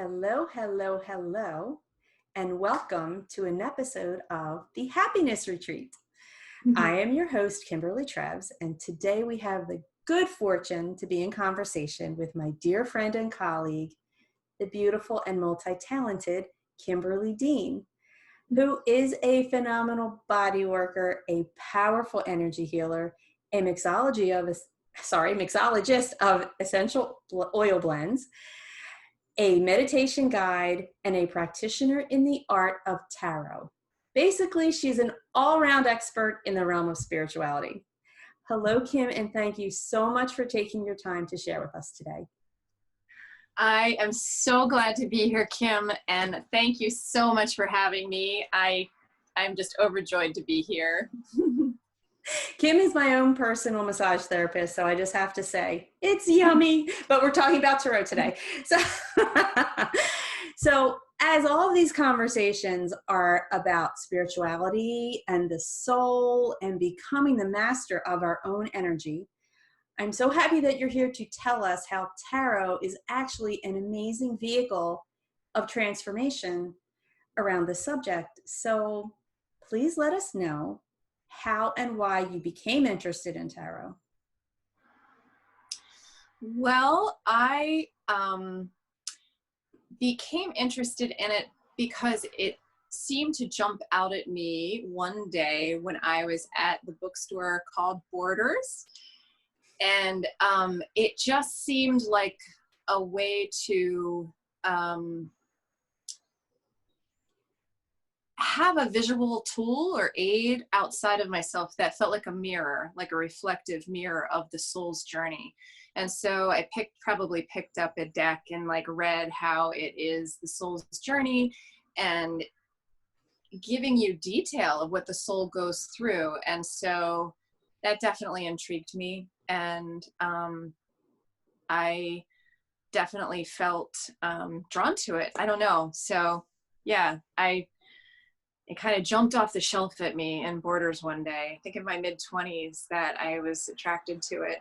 Hello, hello, hello, and welcome to an episode of the Happiness Retreat. I am your host, Kimberly Trebs, and today we have the good fortune to be in conversation with my dear friend and colleague, the beautiful and multi-talented Kimberly Deane, who is a phenomenal body worker, a powerful energy healer, a mixologist of essential oil blends, a meditation guide, and a practitioner in the art of tarot. Basically, she's an all-around expert in the realm of spirituality. Hello, Kim, and thank you so much for taking your time to share with us today. I am so glad to be here, Kim, and thank you so much for having me. I'm just overjoyed to be here. Kim is my own personal massage therapist, so I just have to say, it's yummy, but we're talking about tarot today. So as all of these conversations are about spirituality and the soul and becoming the master of our own energy, I'm so happy that you're here to tell us how tarot is actually an amazing vehicle of transformation around the subject. So please let us know how and why you became interested in tarot. Well, I became interested in it because it seemed to jump out at me one day when I was at the bookstore called Borders. And it just seemed like a way to have a visual tool or aid outside of myself that felt like a mirror, like a reflective mirror of the soul's journey. And so I probably picked up a deck and read how it is the soul's journey and giving you detail of what the soul goes through. And so that definitely intrigued me. And I definitely felt drawn to it. I don't know. So yeah, it kind of jumped off the shelf at me in Borders one day, I think in my mid-20s, that I was attracted to it.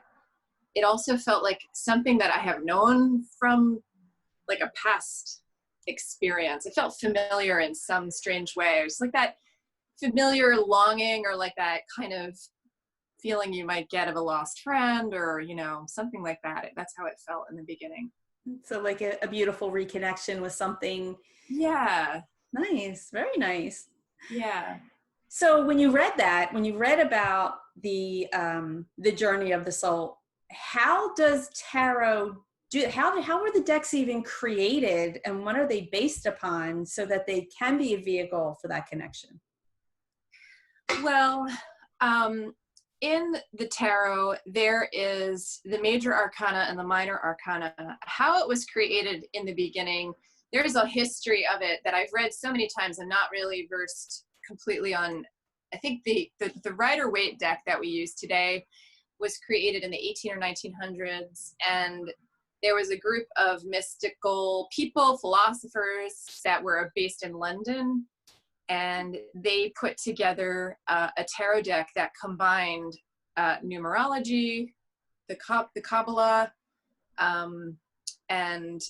It also felt like something that I have known from like a past experience. It felt familiar in some strange way. It was like that familiar longing or like that kind of feeling you might get of a lost friend or, something like that. That's how it felt in the beginning. So like a beautiful reconnection with something. Yeah. Nice. Very nice. Yeah. So when you read about the journey of the soul, how does tarot how were the decks even created, and what are they based upon so that they can be a vehicle for that connection? Well, in the tarot, there is the major arcana and the minor arcana. How it was created in the beginning, there's a history of it that I've read so many times and not really versed completely on. I think the Rider-Waite deck that we use today was created in the 18 or 1900s, and there was a group of mystical people, philosophers that were based in London, and they put together a tarot deck that combined numerology, the Kabbalah, and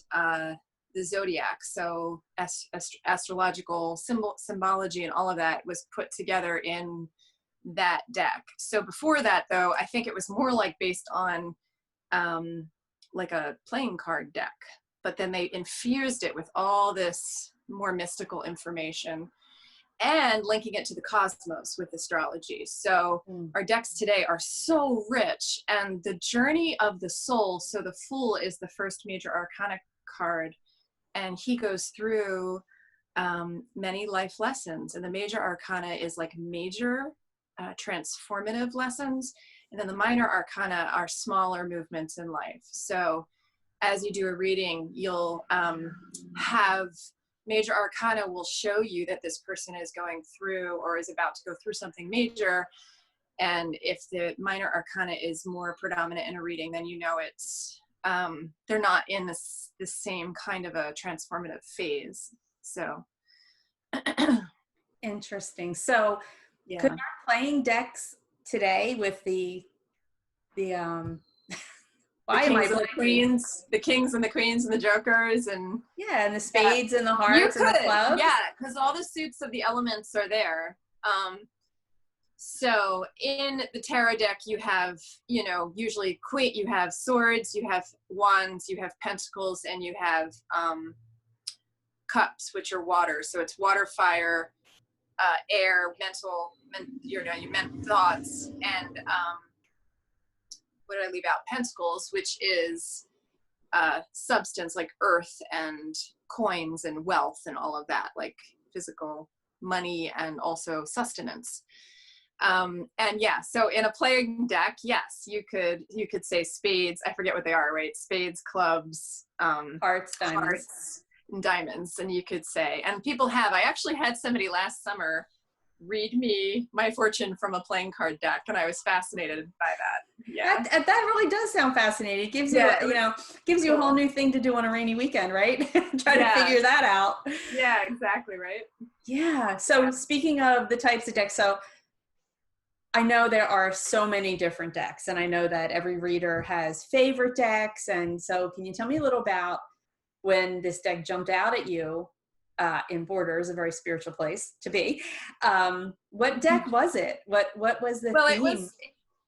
the zodiac. So astrological symbology and all of that was put together in that deck. So before that, though, I think it was more like based on like a playing card deck, but then they infused it with all this more mystical information and linking it to the cosmos with astrology. So our decks today are so rich, and the journey of the soul. So the Fool is the first major arcana card, and he goes through many life lessons. And the major arcana is like major transformative lessons. And then the minor arcana are smaller movements in life. So as you do a reading, you'll have major arcana will show you that this person is going through or is about to go through something major. And if the minor arcana is more predominant in a reading, then it's they're not in the same kind of a transformative phase. So interesting. So yeah. Could our playing decks today with the Why am I the kings and the queens and the jokers and yeah, and the spades and the you hearts could, and the clubs. yeah, because all the suits of the elements are there. So in the tarot deck, you have, you know, usually queen, you have swords, you have wands, you have pentacles, and you have cups, which are water. So it's water, fire, air, you know, you meant thoughts, and what did I leave out? Pentacles, which is substance, like earth and coins and wealth and all of that, like physical money and also sustenance. And yeah, so in a playing deck, yes, you could say spades. I forget what they are, right? Spades, clubs, Hearts, diamonds. Hearts, and diamonds. And you could say, and people have, I actually had somebody last summer read me my fortune from a playing card deck, and I was fascinated by that. Yeah. That really does sound fascinating. It gives you, Yeah, you know, gives you a whole new thing to do on a rainy weekend, right? Try to figure that out. Yeah, exactly, right? Yeah. So speaking of the types of decks, so I know there are so many different decks, and I know that every reader has favorite decks. And so can you tell me a little about when this deck jumped out at you in Borders, a very spiritual place to be? What deck was it? What was the theme?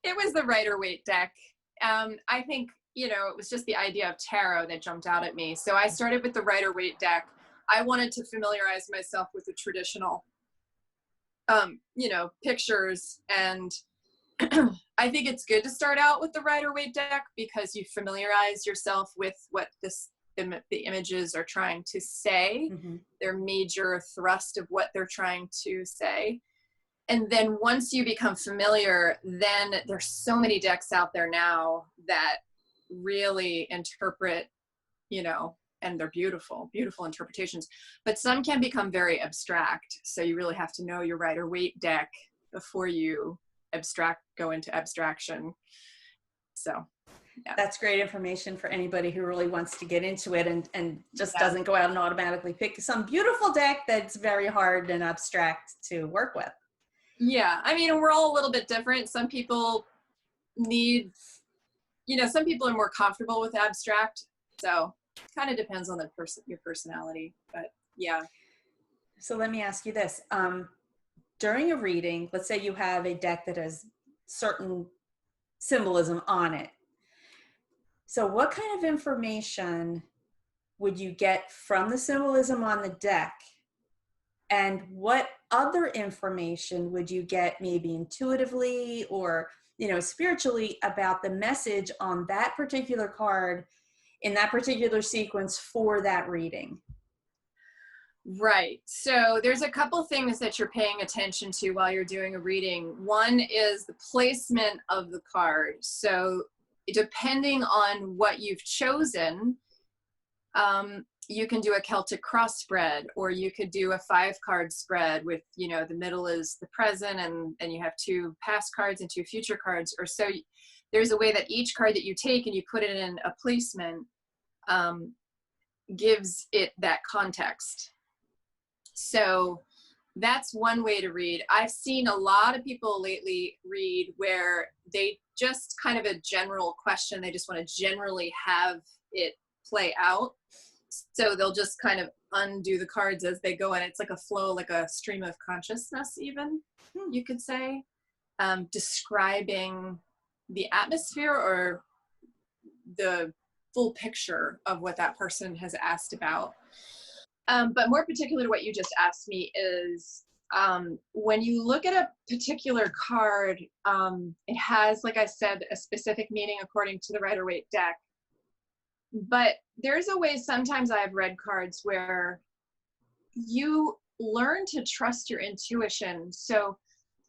It was the Rider-Waite deck. I think, you know, it was just the idea of tarot that jumped out at me. So I started with the Rider-Waite deck. I wanted to familiarize myself with the traditional you know, pictures, and I think it's good to start out with the Rider-Waite deck because you familiarize yourself with what the images are trying to say, their major thrust of what they're trying to say. And then once you become familiar, then there's so many decks out there now that really interpret, you know, and they're beautiful, beautiful interpretations, but some can become very abstract. So you really have to know your Rider-Waite deck before you go into abstraction. So yeah. That's great information for anybody who really wants to get into it and just doesn't go out and automatically pick some beautiful deck that's very hard and abstract to work with. Yeah, I mean, we're all a little bit different. Some people need, you know, some people are more comfortable with abstract. So kind of depends on your personality, but yeah. So let me ask you this. During a reading, let's say you have a deck that has certain symbolism on it. So what kind of information would you get from the symbolism on the deck? And what other information would you get maybe intuitively or, you know, spiritually about the message on that particular card in that particular sequence for that reading? Right. So there's a couple things that you're paying attention to while you're doing a reading. One is the placement of the card. So depending on what you've chosen, you can do a Celtic cross spread, or you could do a 5-card spread with, you know, the middle is the present and you have 2 past cards and 2 future cards. Or so there's a way that each card that you take and you put it in a placement gives it that context. So that's one way to read. I've seen a lot of people lately read where they just kind of a general question. They just want to generally have it play out. So they'll just kind of undo the cards as they go, and it's like a flow, like a stream of consciousness even, you could say, describing the atmosphere or the full picture of what that person has asked about. But more particular to what you just asked me is when you look at a particular card, it has, like I said, a specific meaning according to the Rider-Waite deck. But there's a way sometimes I've read cards where you learn to trust your intuition. So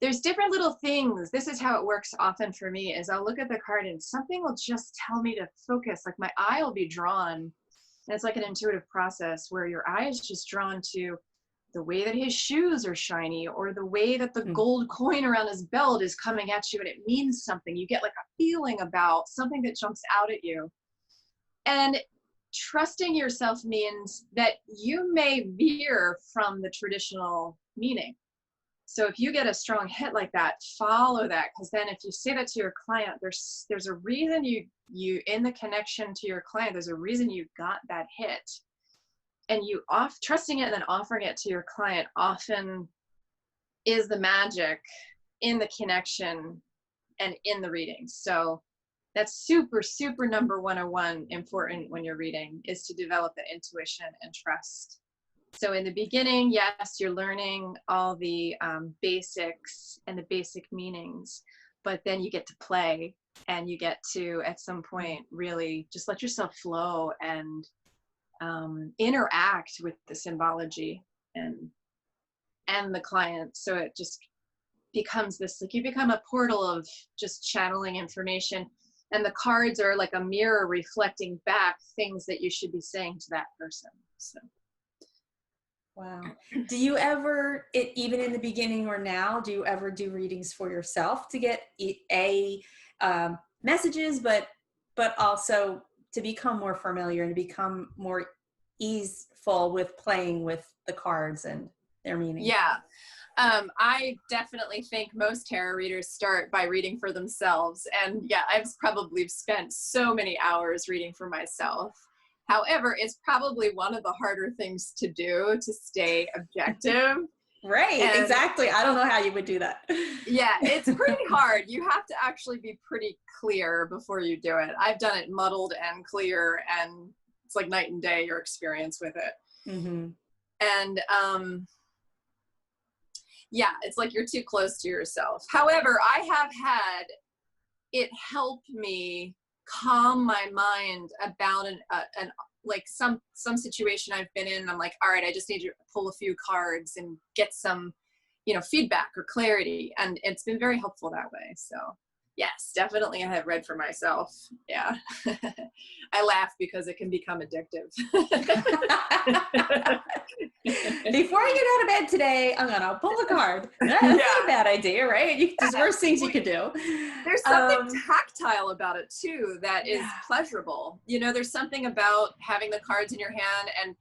there's different little things. This is how it works often for me is I'll look at the card and something will just tell me to focus. Like my eye will be drawn. And it's like an intuitive process where your eye is just drawn to the way that his shoes are shiny or the way that the gold coin around his belt is coming at you and it means something. You get like a feeling about something that jumps out at you. And trusting yourself means that you may veer from the traditional meaning. So if you get a strong hit like that, follow that, because then if you say that to your client, there's a reason you in the connection to your client, there's a reason you got that hit, and you trusting it and then offering it to your client often is the magic in the connection and in the reading. So that's super, super number 101 important when you're reading, is to develop the intuition and trust. So in the beginning, yes, you're learning all the basics and the basic meanings, but then you get to play, and you get to, at some point, really just let yourself flow and interact with the symbology and the client. So it just becomes this, like, you become a portal of just channeling information, and the cards are like a mirror reflecting back things that you should be saying to that person. So. Wow. Do you ever, even in the beginning or now, do you ever do readings for yourself to get messages, but also to become more familiar and to become more easeful with playing with the cards and their meaning? Yeah. I definitely think most tarot readers start by reading for themselves. And yeah, I've probably spent so many hours reading for myself. However, it's probably one of the harder things to do, to stay objective. Right, and exactly. I don't know how you would do that. Yeah, it's pretty hard. You have to actually be pretty clear before you do it. I've done it muddled and clear, and it's like night and day, your experience with it. Mm-hmm. And yeah, it's like you're too close to yourself. However, I have had it help me calm my mind about an like some situation I've been in. I'm like, all right, I just need to pull a few cards and get some, feedback or clarity. And it's been very helpful that way. So yes, definitely I have read for myself. Yeah. I laugh because it can become addictive. Before I get out of bed today, I'm gonna pull a card. That's not a bad idea, right? There's worse things you could do. There's something tactile about it too that is pleasurable. There's something about having the cards in your hand, and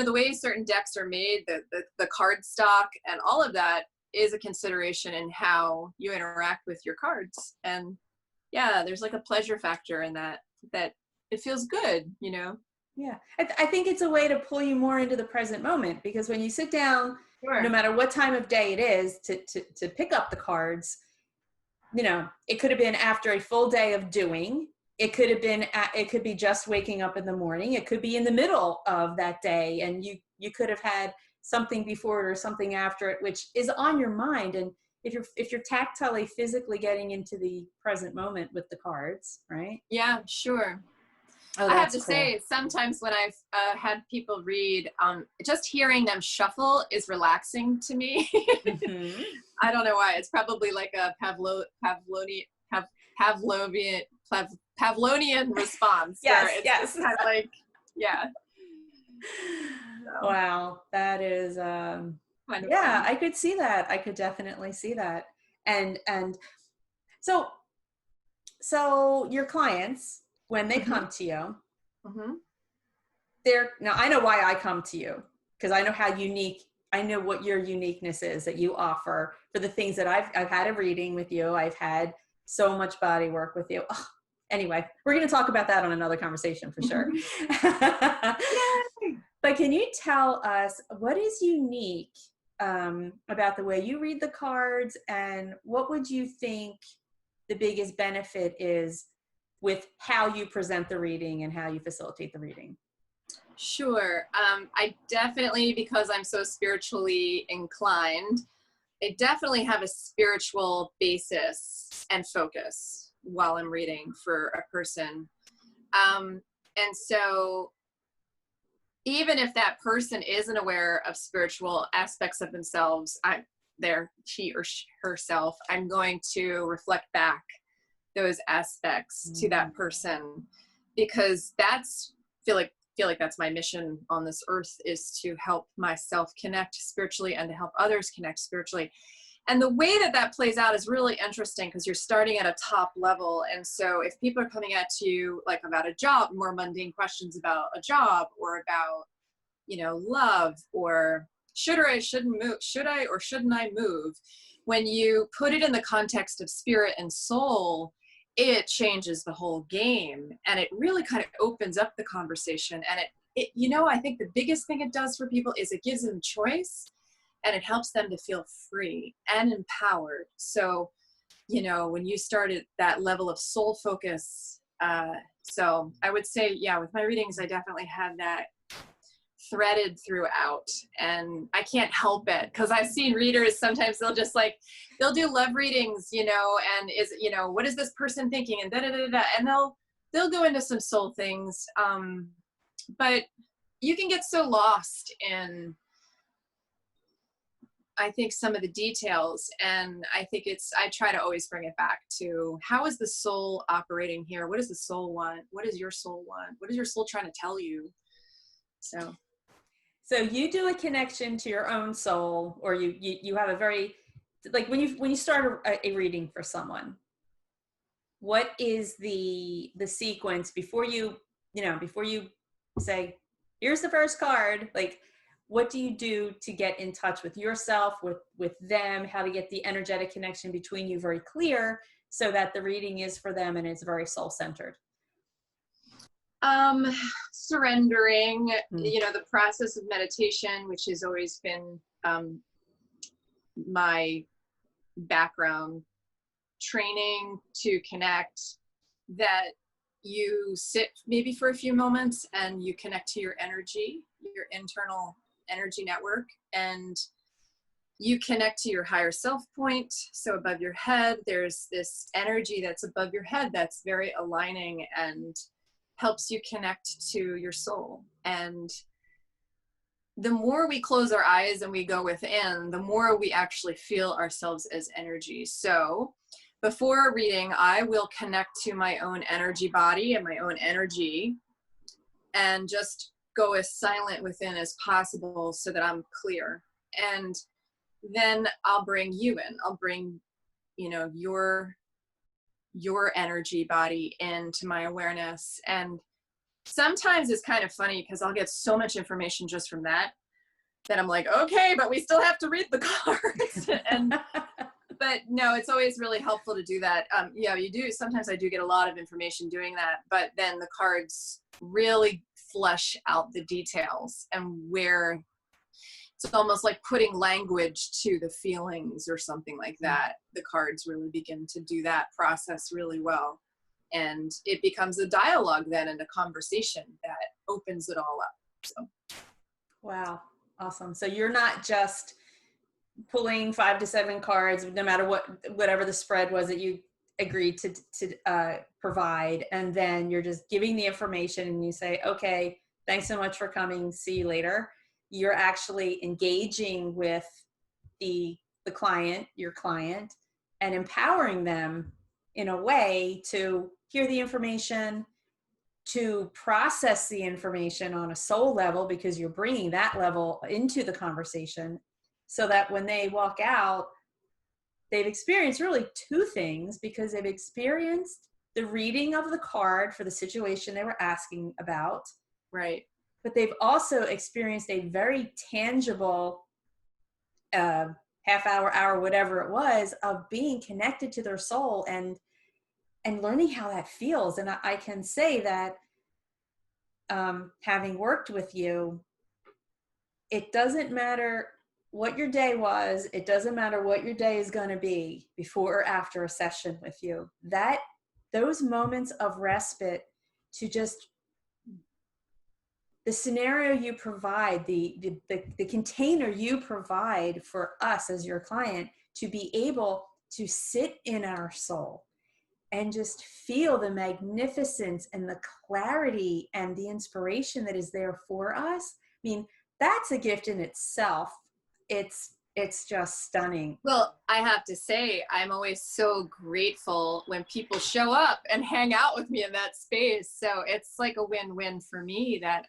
the way certain decks are made, the card stock and all of that is a consideration in how you interact with your cards. And yeah, there's like a pleasure factor in that it feels good, Yeah, I think it's a way to pull you more into the present moment, because when you sit down, Sure. No matter what time of day it is, to pick up the cards, it could have been after a full day of doing. It could be just waking up in the morning. It could be in the middle of that day, and you could have had something before it or something after it, which is on your mind. And if you're tactilely, physically getting into the present moment with the cards, right? Yeah, sure. Oh, I have to cool. say, sometimes when I've had people read, just hearing them shuffle is relaxing to me. Mm-hmm. I don't know why. It's probably like a Pavlovian response. Yes. It's kind of like, yeah. So. Wow, that is, kind of fun. I could see that. I could definitely see that. And so your clients, when they come to you, now I know why I come to you, because I know what your uniqueness is that you offer for the things that I've had a reading with you. I've had so much body work with you. Oh, anyway, we're going to talk about that on another conversation for sure. But can you tell us what is unique about the way you read the cards, and what would you think the biggest benefit is with how you present the reading and how you facilitate the reading? Sure. I definitely, because I'm so spiritually inclined, I definitely have a spiritual basis and focus while I'm reading for a person. And so even if that person isn't aware of spiritual aspects of themselves, she or herself, I'm going to reflect back those aspects to that person, because feel like that's my mission on this earth, is to help myself connect spiritually and to help others connect spiritually. And the way that plays out is really interesting, because you're starting at a top level. And so if people are coming at you like about a job, more mundane questions about a job, or about, love, or should or I shouldn't move, should I or shouldn't I move? When you put it in the context of spirit and soul, it changes the whole game, and it really kind of opens up the conversation. And it I think the biggest thing it does for people is it gives them choice, and it helps them to feel free and empowered. So, when you started that level of soul focus, so I would say, yeah, with my readings, I definitely have that threaded throughout, and I can't help it, because I've seen readers sometimes they'll do love readings, and what is this person thinking, and da da da da, and they'll go into some soul things, but you can get so lost in, I think, some of the details. And I think I try to always bring it back to, how is the soul operating here? What does the soul want? What does your soul want? What is your soul trying to tell you? So you do a connection to your own soul, or you have a very, like when you start a reading for someone, what is the sequence before you say, here's the first card? Like, what do you do to get in touch with yourself, with them, how to get the energetic connection between you very clear, so that the reading is for them and it's very soul-centered? Surrendering, the process of meditation, which has always been my background, training to connect, that you sit maybe for a few moments and you connect to your energy, your internal energy network, and you connect to your higher self point. So above your head, there's this energy that's above your head that's very aligning and helps you connect to your soul. And the more we close our eyes and we go within, the more we actually feel ourselves as energy. So before a reading, I will connect to my own energy body and my own energy, and just go as silent within as possible so that I'm clear. And then I'll bring you in. I'll bring, your energy body into my awareness. And sometimes it's kind of funny, because I'll get so much information just from that I'm like, okay, but we still have to read the cards. But no, it's always really helpful to do that. You do. Sometimes I do get a lot of information doing that, but then the cards really flesh out the details, and where it's almost like putting language to the feelings or something like that. The cards really begin to do that process really well. And it becomes a dialogue then, and a conversation that opens it all up. So. Wow. Awesome. So you're not just pulling 5 to 7 cards, no matter whatever the spread was that you agreed to provide, and then you're just giving the information and you say, okay, thanks so much for coming, see you later. You're actually engaging with the client, your client, and empowering them in a way to hear the information, to process the information on a soul level, because you're bringing that level into the conversation, so that when they walk out, they've experienced really 2 things, because they've experienced the reading of the card for the situation they were asking about. Right. But they've also experienced a very tangible half hour, whatever it was, of being connected to their soul and learning how that feels. And I can say that having worked with you, it doesn't matter what your day was. It doesn't matter what your day is going to be before or after a session with you. Those moments of respite, to just the scenario you provide, the container you provide for us as your client, to be able to sit in our soul and just feel the magnificence and the clarity and the inspiration that is there for us. I mean, that's a gift in itself. It's just stunning. Well, I have to say, I'm always so grateful when people show up and hang out with me in that space. So it's like a win-win for me that,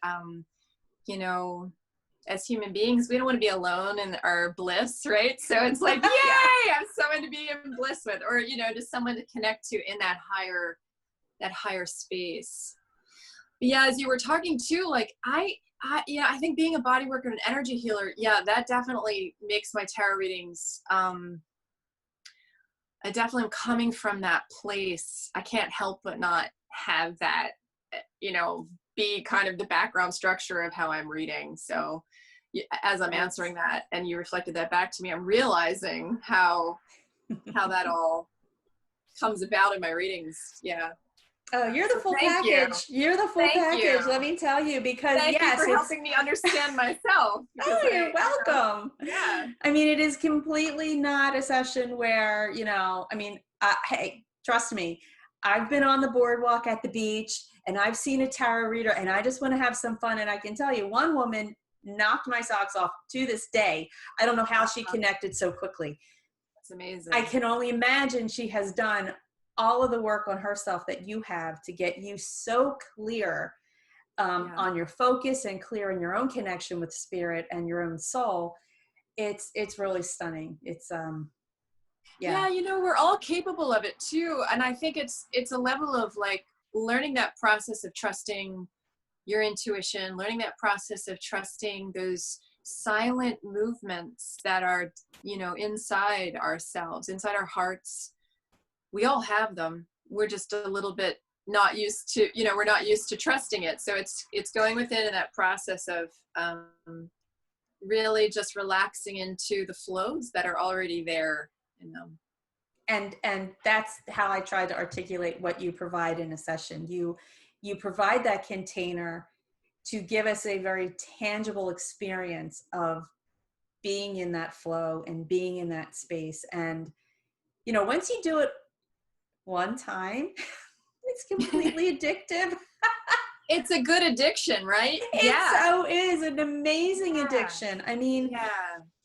as human beings, we don't want to be alone in our bliss, right? So it's like, yay, I have someone to be in bliss with, or, just someone to connect to in that higher space. But yeah, as you were talking too, like I think being a body worker and an energy healer, that definitely makes my tarot readings. I definitely am coming from that place. I can't help but not have that, be kind of the background structure of how I'm reading. So as I'm answering that and you reflected that back to me, I'm realizing how that all comes about in my readings. Yeah. Oh, you're the So full thank you. package. You're the full Thank package. you. Let me tell you, because Thank you yes, for it's, helping me understand myself. oh, you're welcome. Yeah. I mean, it is completely not a session where, hey, trust me, I've been on the boardwalk at the beach and I've seen a tarot reader and I just want to have some fun. And I can tell you, one woman knocked my socks off to this day. I don't know how she connected so quickly. That's amazing. I can only imagine she has done all of the work on herself that you have to get you so clear on your focus and clear in your own connection with spirit and your own soul. It's really stunning. It's we're all capable of it too. And I think it's a level of like learning that process of trusting your intuition, learning that process of trusting those silent movements that are, inside ourselves, inside our hearts. We all have them. We're just a little bit not used to, we're not used to trusting it. So it's going within that process of really just relaxing into the flows that are already there. And that's how I try to articulate what you provide in a session. You provide that container to give us a very tangible experience of being in that flow and being in that space. And once you do it one time, it's completely addictive. It's a good addiction, right? It so is an amazing addiction. I mean,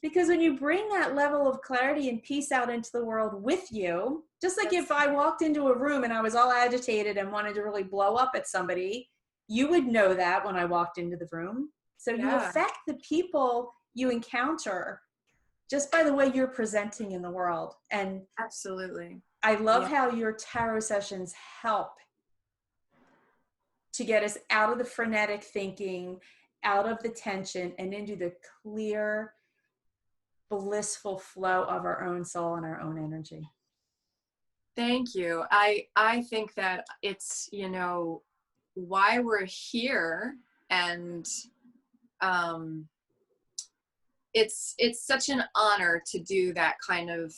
because when you bring that level of clarity and peace out into the world with you, just like if I walked into a room and I was all agitated and wanted to really blow up at somebody, you would know that when I walked into the room. So you affect the people you encounter just by the way you're presenting in the world. And absolutely, I love how your tarot sessions help to get us out of the frenetic thinking, out of the tension, and into the clear, blissful flow of our own soul and our own energy. Thank you. I think that it's, why we're here, and it's such an honor to do that kind of,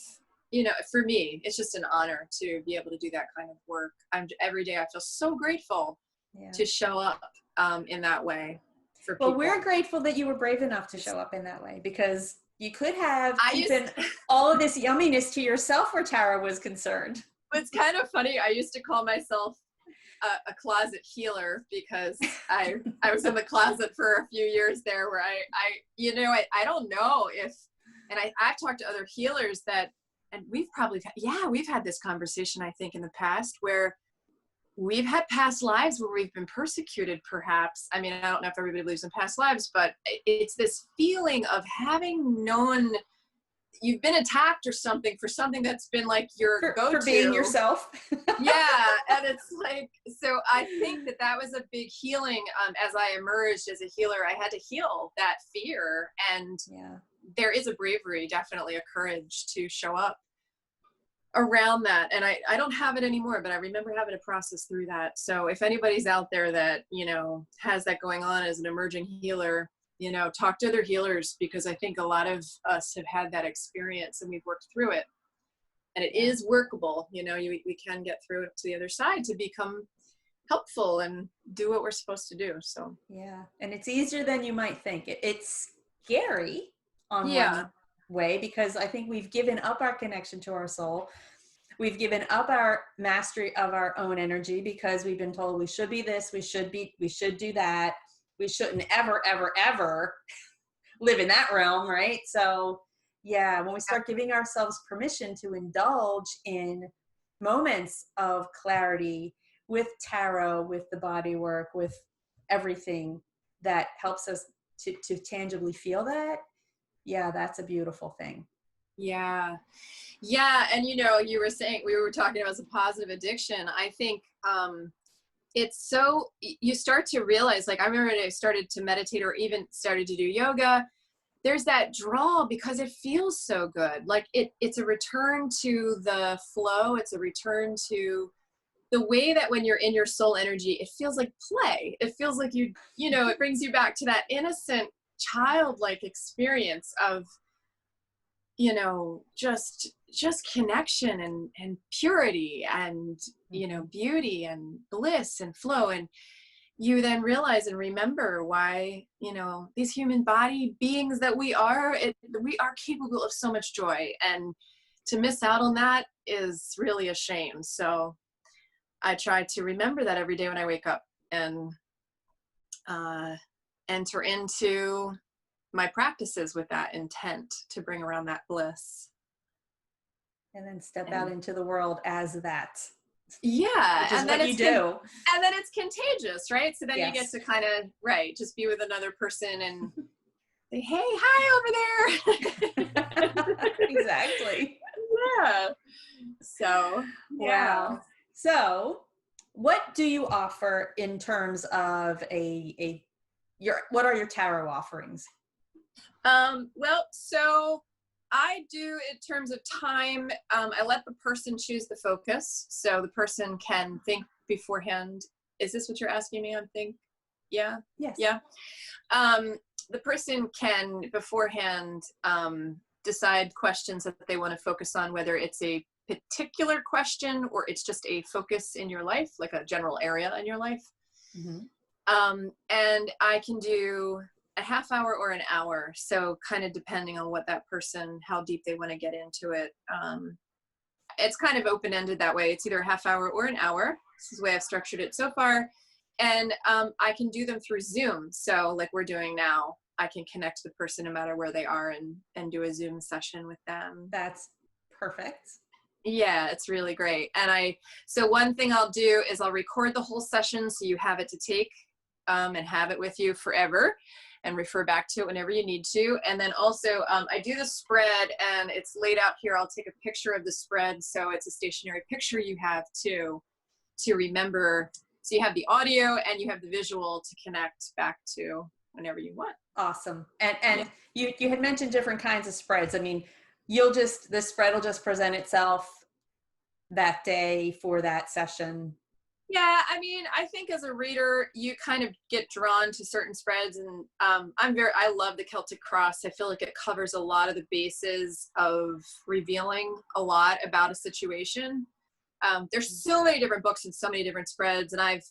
for me, it's just an honor to be able to do that kind of work. Every day I feel so grateful to show up in that way for people. Well, we're grateful that you were brave enough to show up in that way, because you could have keeping all of this yumminess to yourself where tarot was concerned. It's kind of funny. I used to call myself a closet healer because I was in the closet for a few years there where I don't know if, and I've talked to other healers that, and we've had this conversation, I think, in the past, where we've had past lives where we've been persecuted, perhaps. I mean, I don't know if everybody believes in past lives, but it's this feeling of having known you've been attacked or something for something that's been like your go-to. For being yourself. And it's like, so I think that was a big healing. As I emerged as a healer, I had to heal that fear. And there is a bravery, definitely a courage to show up around that. And I don't have it anymore, but I remember having to process through that. So if anybody's out there that, has that going on as an emerging healer, talk to other healers, because I think a lot of us have had that experience and we've worked through it, and it is workable. We can get through it to the other side to become helpful and do what we're supposed to do. So and it's easier than you might think. It's scary on one way, because I think we've given up our connection to our soul. We've given up our mastery of our own energy because we've been told we should be this, we should do that. We shouldn't ever, ever, ever live in that realm, right? So when we start giving ourselves permission to indulge in moments of clarity with tarot, with the body work, with everything that helps us to tangibly feel that, that's a beautiful thing. And you were saying, we were talking about some positive addiction. I think it's so, you start to realize, like, I remember when I started to meditate or even started to do yoga, there's that draw because it feels so good. Like it's a return to the flow. It's a return to the way that when you're in your soul energy, it feels like play. It feels like it brings you back to that innocent childlike experience of, just connection and purity and, beauty and bliss and flow. And you then realize and remember why, these human body beings that we are capable of so much joy. And to miss out on that is really a shame. So I try to remember that every day when I wake up and enter into my practices with that intent to bring around that bliss. And then step out into the world as that. Yeah. Which is and what you do. And then it's contagious, right? So then yes. You get to kind of, just be with another person and say, hey, hi over there. Exactly. Yeah. So, yeah. Wow. So what do you offer in terms of what are your tarot offerings? Well, so I do in terms of time, I let the person choose the focus. So the person can think beforehand. Is this what you're asking me? I'm think. Yeah. Yes. Yeah. The person can beforehand, decide questions that they want to focus on, whether it's a particular question or it's just a focus in your life, like a general area in your life. Mm-hmm. And I can do a half hour or an hour. So kind of depending on what that person, how deep they want to get into it. It's kind of open-ended that way. It's either a half hour or an hour. This is the way I've structured it so far. And I can do them through Zoom. So like we're doing now, I can connect the person no matter where they are and do a Zoom session with them. That's perfect. Yeah, it's really great. And so one thing I'll do is I'll record the whole session so you have it to take and have it with you forever and refer back to it whenever you need to. And then also I do the spread and it's laid out here. I'll take a picture of the spread. So it's a stationary picture you have too, to remember. So you have the audio and you have the visual to connect back to whenever you want. Awesome. And yeah. you had mentioned different kinds of spreads. I mean, the spread will just present itself that day for that session. Yeah, I mean, I think as a reader, you kind of get drawn to certain spreads, and I love the Celtic Cross. I feel like it covers a lot of the bases of revealing a lot about a situation. There's so many different books and so many different spreads, and I've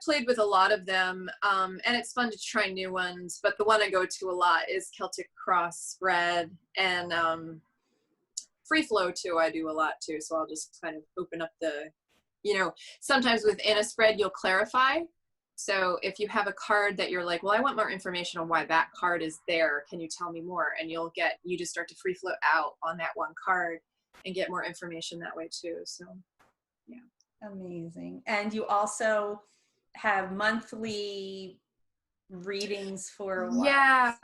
played with a lot of them, and it's fun to try new ones. But the one I go to a lot is Celtic Cross spread, and Free Flow too. I do a lot too, so I'll just kind of open up the. Sometimes within a spread, you'll clarify. So if you have a card that you're like, well, I want more information on why that card is there. Can you tell me more? And you just start to free flow out on that one card and get more information that way too. So, yeah. Amazing. And you also have monthly readings for what? Yeah.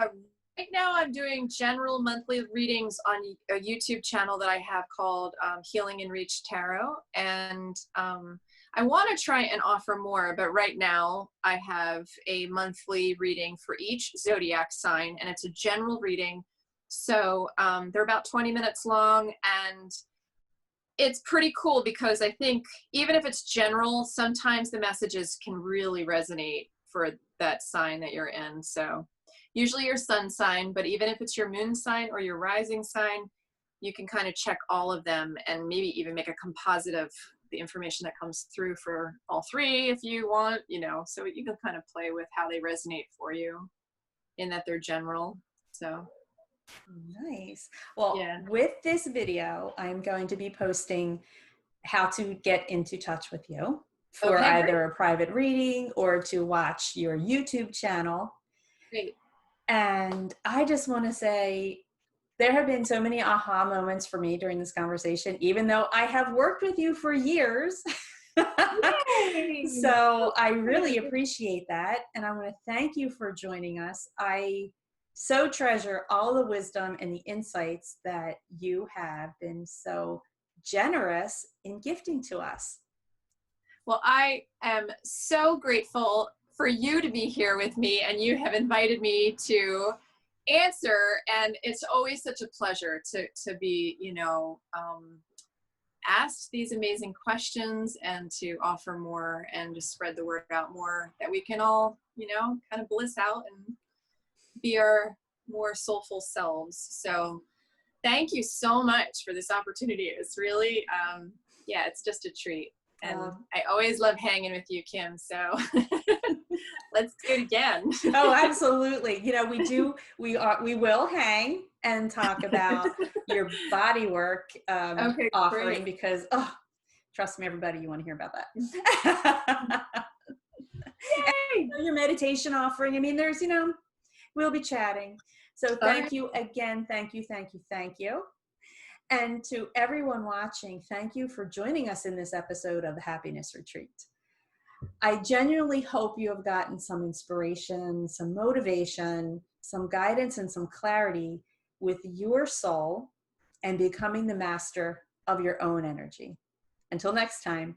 Right now I'm doing general monthly readings on a YouTube channel that I have called Healing and Reach Tarot. And I want to try and offer more, but right now I have a monthly reading for each zodiac sign, and it's a general reading. So they're about 20 minutes long, and it's pretty cool because I think even if it's general, sometimes the messages can really resonate for that sign that you're in. So usually your sun sign, but even if it's your moon sign or your rising sign, you can kind of check all of them and maybe even make a composite of the information that comes through for all three if you want, so you can kind of play with how they resonate for you in that they're general. So nice. Well, yeah. With this video, I'm going to be posting how to get into touch with you for either a private reading or to watch your YouTube channel. Great. And I just want to say there have been so many aha moments for me during this conversation, even though I have worked with you for years. So I really appreciate that. And I want to thank you for joining us. I so treasure all the wisdom and the insights that you have been so generous in gifting to us. Well, I am so grateful for you to be here with me, and you have invited me to answer. And it's always such a pleasure to be, asked these amazing questions and to offer more and just spread the word out more, that we can all, kind of bliss out and be our more soulful selves. So thank you so much for this opportunity. It's really, it's just a treat. And I always love hanging with you, Kim. So let's do it again. Oh, absolutely. We will hang and talk about your body work Okay, offering, great. because, trust me, everybody, you want to hear about that. Yay! And your meditation offering. I mean, we'll be chatting. So thank you again. Thank you. And to everyone watching, thank you for joining us in this episode of the Happiness Retreat. I genuinely hope you have gotten some inspiration, some motivation, some guidance, and some clarity with your soul and becoming the master of your own energy. Until next time.